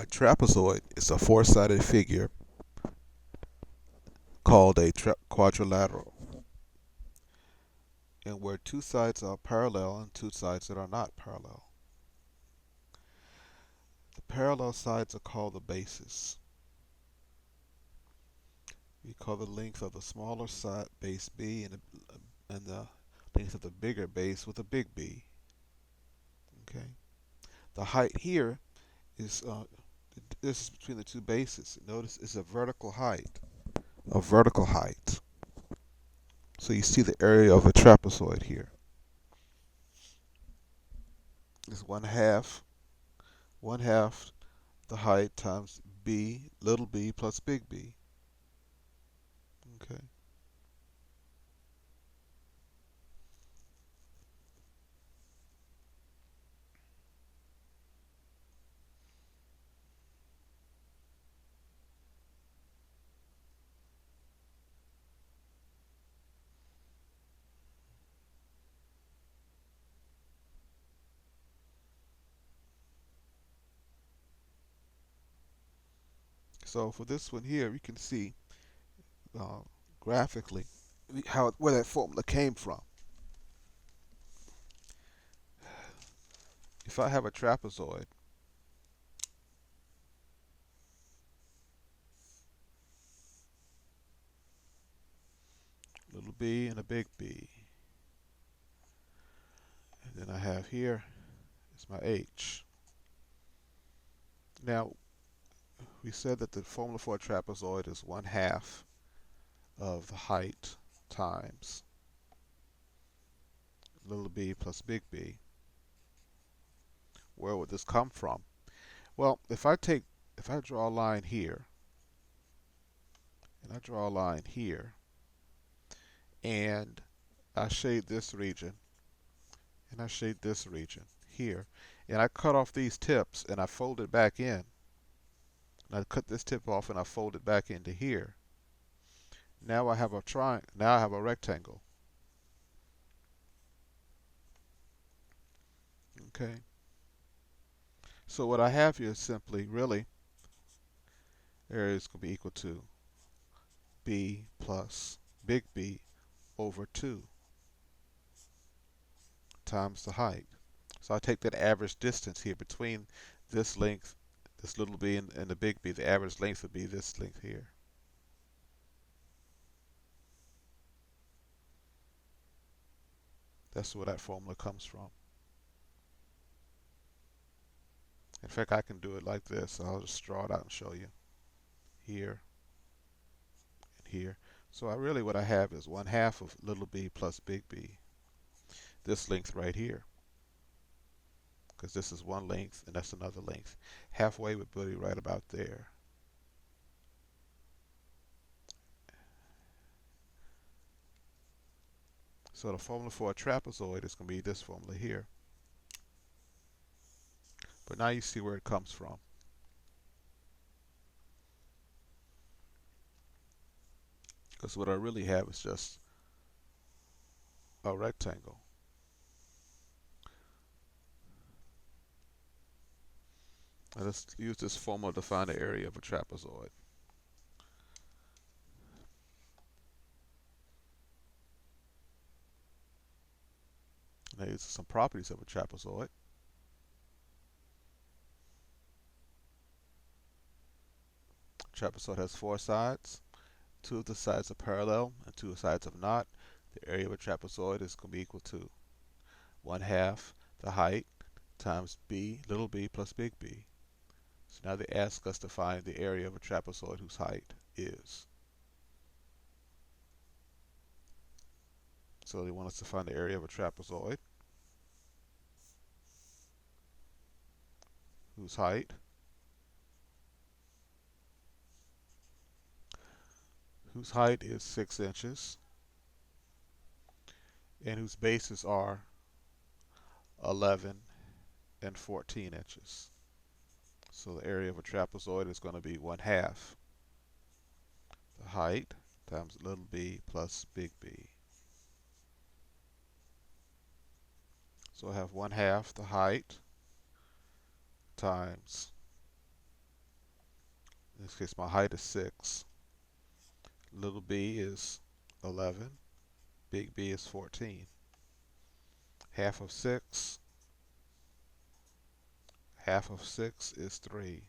trapezoid is a four-sided figure called a quadrilateral, and where two sides are parallel and two sides that are not parallel. The parallel sides are called the bases. We call the length of the smaller side base B and the length of the bigger base with a big B. Okay. The height here is this is between the two bases. Notice it's a vertical height. A vertical height. So you see the area of a trapezoid here. It's one half the height times b, little b plus big B. Okay. So for this one here, we can see uh, graphically how where that formula came from. If I have a trapezoid, little b and a big B, and then I have here is my h. Now we said that the formula for a trapezoid is one half of the height times little b plus big B. Where would this come from? Well, if I draw a line here, and I draw a line here, and I shade this region, and I shade this region here, and I cut off these tips, and I fold it back in, and I cut this tip off, and I fold it back into here. Now I have a triangle. Now I have a rectangle. Okay. So what I have here is simply, really, area is going to be equal to b plus big B over 2 times the height. So I take that average distance here between this length, this little b and the big B. The average length would be this length here. That's where that formula comes from. In fact, I can do it like this. I'll just draw it out and show you. Here and here. So what I have is one half of little b plus big B. This length right here. Because this is one length and that's another length. Halfway would be right about there. So the formula for a trapezoid is going to be this formula here. But now you see where it comes from. Because what I really have is just a rectangle. And let's use this formula to find the area of a trapezoid. Now these are some properties of a trapezoid. Trapezoid has four sides. Two of the sides are parallel and two sides are not. The area of a trapezoid is going to be equal to one half the height times b, little b plus big B. So now they ask us to find the area of a trapezoid whose height is. So they want us to find the area of a trapezoid whose height is 6 inches and whose bases are 11 and 14 inches. So the area of a trapezoid is going to be one half the height times little b plus big B. So I have one half the height times In this case, my height is 6. Little b is 11. Big B is 14. Half of 6, half of 6 is 3.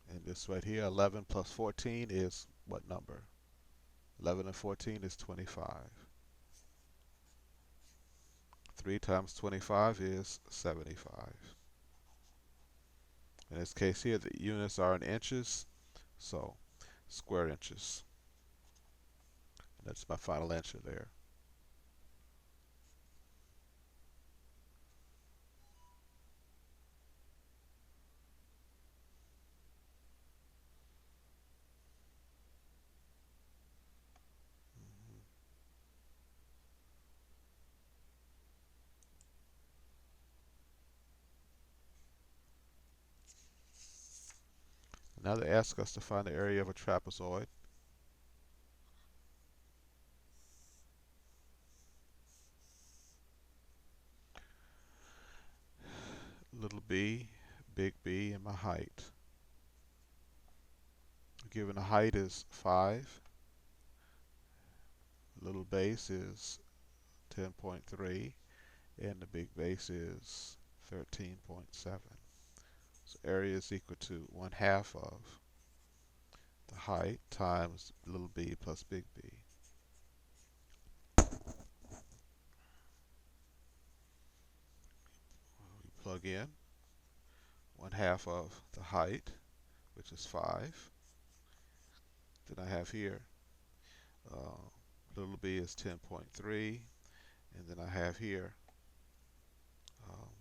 And this right here, 11 plus 14 is what number? 11 and 14 is 25. 3 times 25 is 75. In this case here, the units are in inches, so square inches. And that's my final answer there. Now they ask us to find the area of a trapezoid. Little b, big B, and my height. Given the height is 5, little base is 10.3, and the big base is 13.7. So area is equal to 1/2 of the height times little b plus big B. We plug in 1/2 of the height, which is 5. Then I have here uh, little b is 10.3, and then I have here um,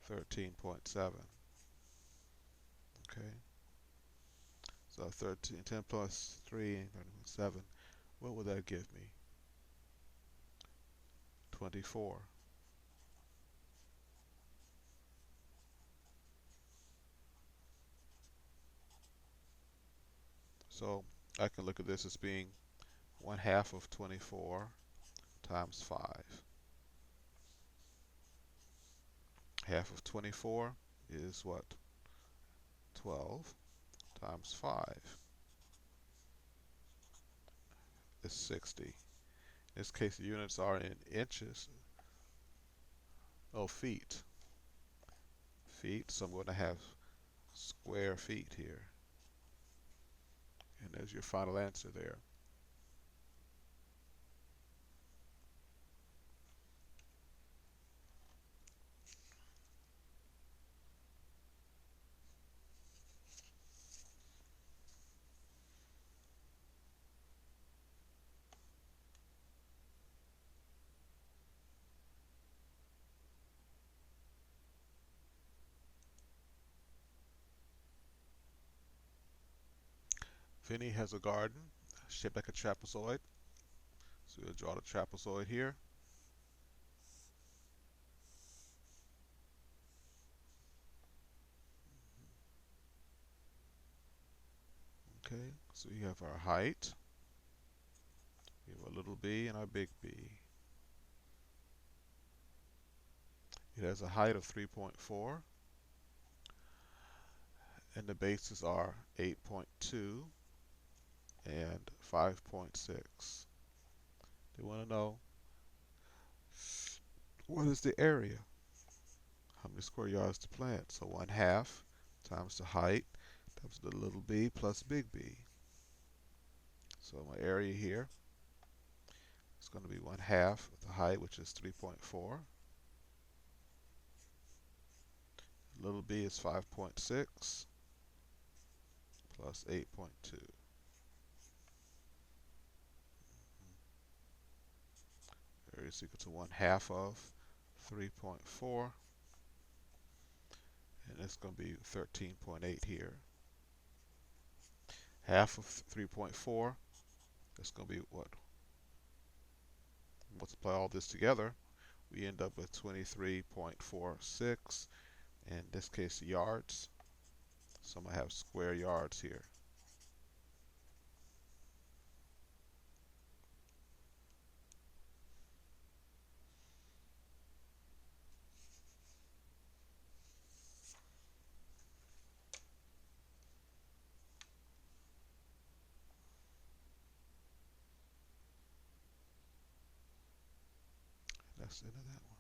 13.7. Okay, so 10 plus 3 and 7. What would that give me? 24. So I can look at this as being 1/2 of 24 times 5. Half of 24 is what? 12 times 5 is 60. In this case, the units are in inches. Oh, feet. Feet, so I'm going to have square feet here. And there's your final answer there. Vinny has a garden shaped like a trapezoid. So we'll draw the trapezoid here. Okay, so we have our height. We have our little b and our big B. It has a height of 3.4, and the bases are 8.2 and 5.6. They want to know, what is the area? How many square yards to plant? So 1/2 times the height times the little b plus big B. So my area here is going to be 1/2 of the height, which is 3.4. Little b is 5.6 plus 8.2. Area is equal to 1/2 of 3.4, and it's going to be 13.8 here. Half of 3.4, that's going to be what? Multiply all this together, we end up with 23.46, in this case yards. So I'm going to have square yards here. That's the end of that one.